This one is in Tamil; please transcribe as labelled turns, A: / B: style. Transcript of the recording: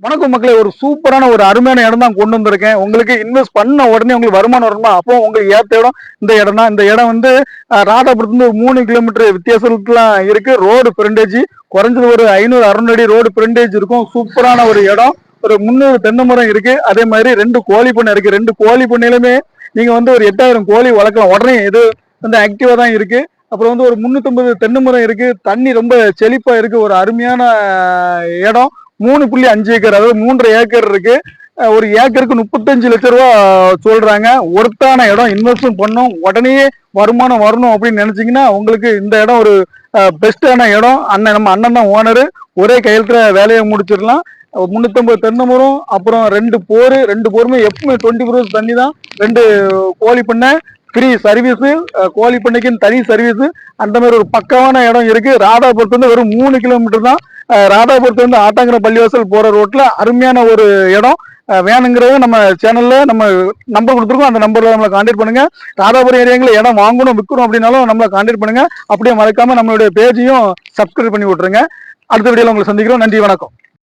A: வணக்கம் மக்களே, ஒரு சூப்பரான ஒரு அருமையான இடம் தான் கொண்டு வந்திருக்கேன். உங்களுக்கு இன்வெஸ்ட் பண்ண உடனே உங்களுக்கு வருமானம் வரணுமா, அப்போ உங்களுக்கு ஏத்த இடம் இந்த இடம் தான். இந்த இடம் வந்து ராதாபுரத்துல ஒரு 3 கிலோமீட்டர் வித்தியாசத்துலாம் இருக்கு. ரோடு ஃப்ரண்டேஜ் குறைஞ்சது ஒரு 500-600 அடி ரோடு ஃப்ரண்டேஜ் இருக்கும். சூப்பரான ஒரு இடம். ஒரு 300 தென்னை மரம் இருக்கு. அதே மாதிரி 2 கோழி பண்ணை இருக்கு. 2 கோழி பண்ணையிலுமே நீங்க வந்து ஒரு 8000 கோழி வளர்க்கலாம். உடனே இது வந்து ஆக்டிவா தான் இருக்கு. அப்புறம் வந்து ஒரு 350 தென்னை மரம் இருக்கு. தண்ணி ரொம்ப செழிப்பா இருக்கு. ஒரு அருமையான இடம். 3.5 ஏக்கர், அதாவது 3.5 ஏக்கர் இருக்கு. ஒரு ஏக்கருக்கு 35 லட்சம் ரூபா சொல்றாங்க. ஒருத்தான இடம். இன்வெஸ்ட்மெண்ட் பண்ணும் உடனே வருமானம் வரணும் அப்படின்னு நினைச்சீங்கன்னா உங்களுக்கு இந்த இடம் ஒரு பெஸ்டான இடம். நம்ம அண்ணன் தான் ஓனரு. ஒரே கையெழுத்துல வேலையை முடிச்சிடலாம். 350 தென்னை மரம், அப்புறம் 2 போருமே எப்பவுமே 24 தண்ணி தான். 2 கோழி பண்ணை, ஃப்ரீ சர்வீஸ், கோழி பண்ணைக்குன்னு தனி சர்வீஸ். அந்த மாதிரி ஒரு பக்கமான இடம் இருக்கு. ராதாபுரத்துல இருந்து வெறும் 3 கிலோமீட்டர் தான். ராதாபுரத்துல இருந்து ஆட்டாங்கிற பள்ளிவாசல் போற ரோட்ல அருமையான ஒரு இடம். வேணுங்கிறத நம்ம சேனல்ல நம்ம நம்பர் கொடுத்துருக்கோம். அந்த நம்பர்ல நம்மளை கான்டாக்ட் பண்ணுங்க. ராதாபுரம் ஏரியாங்கள இடம் வாங்கணும் விற்கணும் அப்படின்னாலும் நம்மளை கான்டாக்ட் பண்ணுங்க. அப்படியே மறக்காம நம்மளுடைய பேஜையும் சப்ஸ்கிரைப் பண்ணி விட்டுருங்க. அடுத்த வீடியோல உங்களை சந்திக்கிறோம். நன்றி, வணக்கம்.